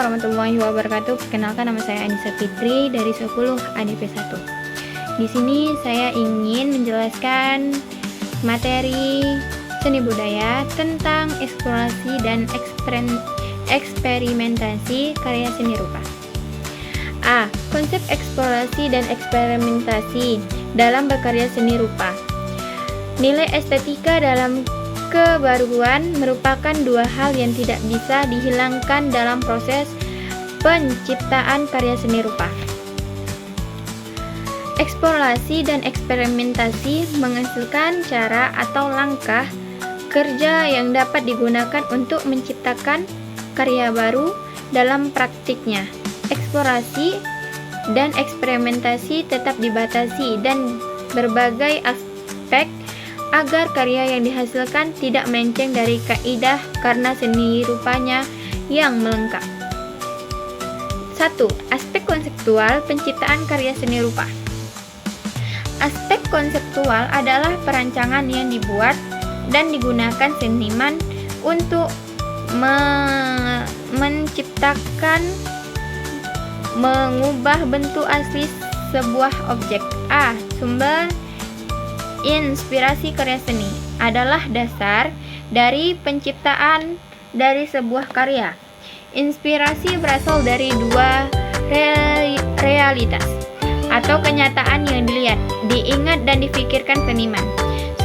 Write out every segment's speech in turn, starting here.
warahmatullahi wabarakatuh. Perkenalkan, nama saya Anissa Fitri dari 10 ADP 1. Di sini saya ingin menjelaskan materi seni budaya tentang eksplorasi dan eksperimentasi karya seni rupa. A. Konsep eksplorasi dan eksperimentasi dalam berkarya seni rupa. Nilai estetika dalam kebaruan merupakan dua hal yang tidak bisa dihilangkan dalam proses penciptaan karya seni rupa. Eksplorasi dan eksperimentasi menghasilkan cara atau langkah kerja yang dapat digunakan untuk menciptakan karya baru dalam praktiknya. Eksplorasi dan eksperimentasi tetap dibatasi dan berbagai aspek agar karya yang dihasilkan tidak melenceng dari kaidah karena seni rupanya yang melengkap. 1. Aspek konseptual penciptaan karya seni rupa. Aspek konseptual adalah perancangan yang dibuat dan digunakan seniman untuk menciptakan, mengubah bentuk asli sebuah objek. A. Sumber inspirasi karya seni adalah dasar dari penciptaan dari sebuah karya. Inspirasi berasal dari dua realitas atau kenyataan yang dilihat, diingat dan difikirkan seniman.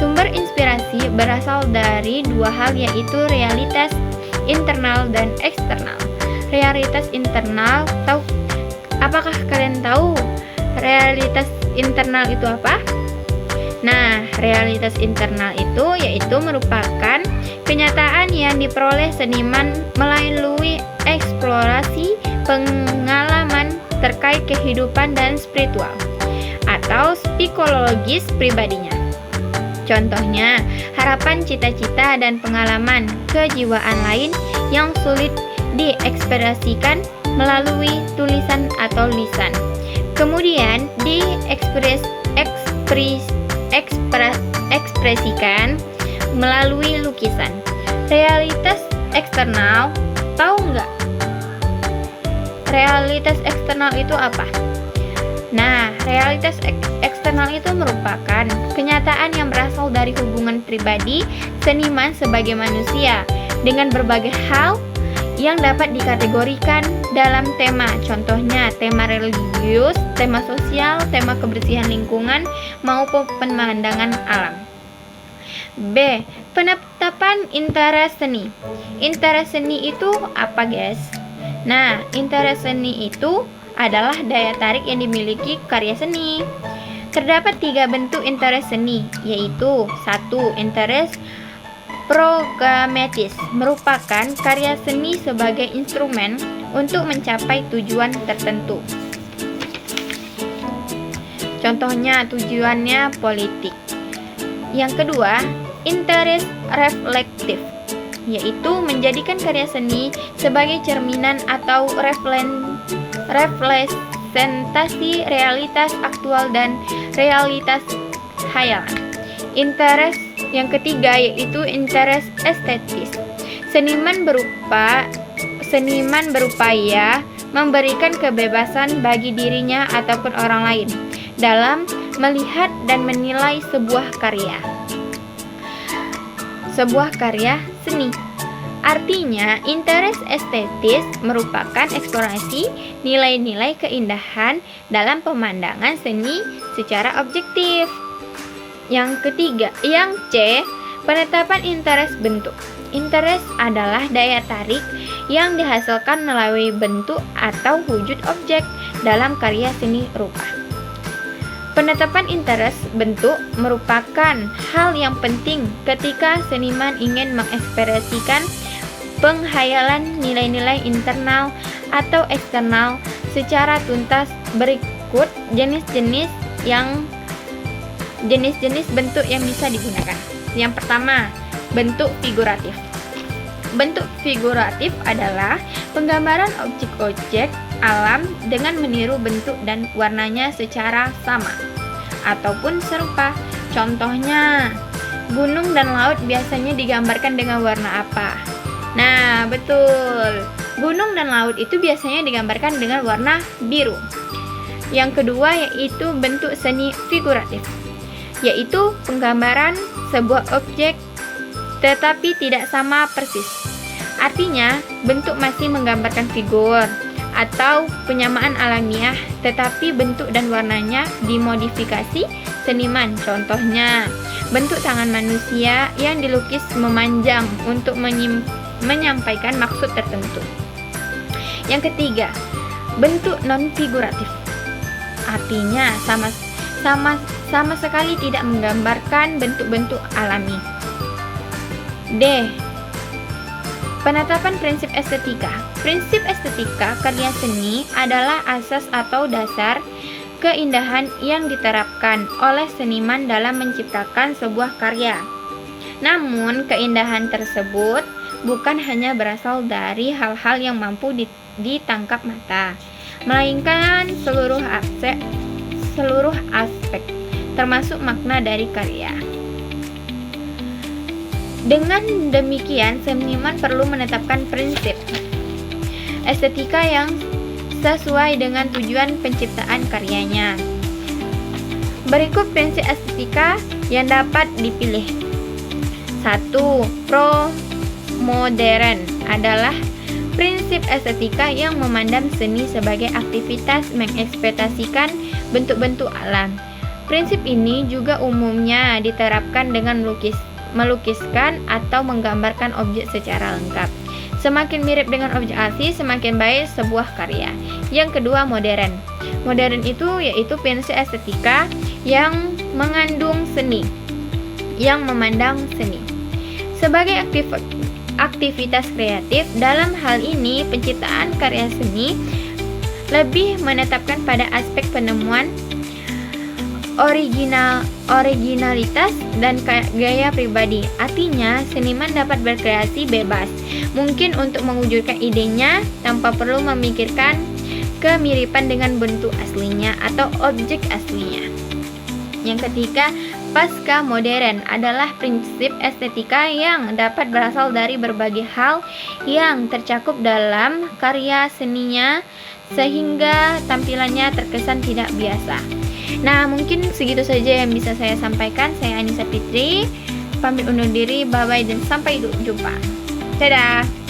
Sumber inspirasi berasal dari dua hal, yaitu realitas internal dan eksternal. Realitas internal, apakah kalian tahu realitas internal itu apa? Nah, realitas internal itu yaitu merupakan kenyataan yang diperoleh seniman melalui eksplorasi pengalaman terkait kehidupan dan spiritual atau psikologis pribadinya. Contohnya, harapan, cita-cita, dan pengalaman kejiwaan lain yang sulit diekspresikan melalui tulisan atau lisan. Kemudian ekspresikan melalui lukisan. Realitas eksternal, tahu nggak? Realitas eksternal itu apa? Nah, realitas eksternal itu merupakan kenyataan yang berasal dari hubungan pribadi seniman sebagai manusia dengan berbagai hal yang dapat dikategorikan dalam tema. Contohnya, tema religius, tema sosial, tema kebersihan lingkungan, maupun pemandangan alam. B. Penetapan interest seni. Interest seni itu apa, guys? Nah, interest seni itu adalah daya tarik yang dimiliki karya seni. Terdapat 3 bentuk interest seni, yaitu 1. Interest programatis, merupakan karya seni sebagai instrumen untuk mencapai tujuan tertentu. Contohnya, tujuannya politik. Yang kedua, interest reflektif, yaitu menjadikan karya seni sebagai cerminan atau representasi realitas aktual dan realitas khayalan. Interest yang ketiga yaitu interest estetis. Seniman berupaya memberikan kebebasan bagi dirinya ataupun orang lain dalam melihat dan menilai sebuah karya seni. Artinya, interest estetis merupakan eksplorasi nilai-nilai keindahan dalam pemandangan seni secara objektif. Yang ketiga, yang C, penetapan interest bentuk. Interest adalah daya tarik yang dihasilkan melalui bentuk atau wujud objek dalam karya seni rupa. Penetapan interest bentuk merupakan hal yang penting ketika seniman ingin mengekspresikan penghayalan nilai-nilai internal atau eksternal secara tuntas. Berikut jenis-jenis bentuk yang bisa digunakan. Yang pertama, bentuk figuratif. Bentuk figuratif adalah penggambaran objek-objek alam dengan meniru bentuk dan warnanya secara sama ataupun serupa. Contohnya, gunung dan laut biasanya digambarkan dengan warna apa? Nah, betul. Gunung dan laut itu biasanya digambarkan dengan warna biru. Yang kedua yaitu bentuk seni figuratif, yaitu penggambaran sebuah objek tetapi tidak sama persis. Artinya, bentuk masih menggambarkan figur atau penyamaan alamiah, tetapi bentuk dan warnanya dimodifikasi seniman. Contohnya, bentuk tangan manusia yang dilukis memanjang untuk menyampaikan maksud tertentu. Yang ketiga, bentuk non-figuratif. Artinya sama sekali tidak menggambarkan bentuk-bentuk alami. D. Penetapan prinsip estetika. Prinsip estetika karya seni adalah asas atau dasar keindahan yang diterapkan oleh seniman dalam menciptakan sebuah karya. Namun, keindahan tersebut bukan hanya berasal dari hal-hal yang mampu ditangkap mata, melainkan seluruh aspek, termasuk makna dari karya. Dengan demikian, seniman perlu menetapkan prinsip estetika yang sesuai dengan tujuan penciptaan karyanya. Berikut prinsip estetika yang dapat dipilih. 1. Pro-modern adalah prinsip estetika yang memandang seni sebagai aktivitas mengekspektasikan bentuk-bentuk alam. Prinsip ini juga umumnya diterapkan dengan melukiskan atau menggambarkan objek secara lengkap. Semakin mirip dengan objek asli, semakin baik sebuah karya. Yang kedua, modern. Modern itu yaitu prinsip estetika yang mengandung seni, yang memandang seni sebagai aktivitas kreatif. Dalam hal ini, penciptaan karya seni lebih menetapkan pada aspek penemuan originalitas dan gaya pribadi. Artinya, seniman dapat berkreasi bebas, mungkin untuk mewujudkan idenya tanpa perlu memikirkan kemiripan dengan bentuk aslinya atau objek aslinya. Yang ketiga, pasca modern adalah prinsip estetika yang dapat berasal dari berbagai hal yang tercakup dalam karya seninya sehingga tampilannya terkesan tidak biasa. Nah, mungkin segitu saja yang bisa saya sampaikan. Saya Anissa Fitri, pamit undur diri, bye-bye dan sampai jumpa. Dadah!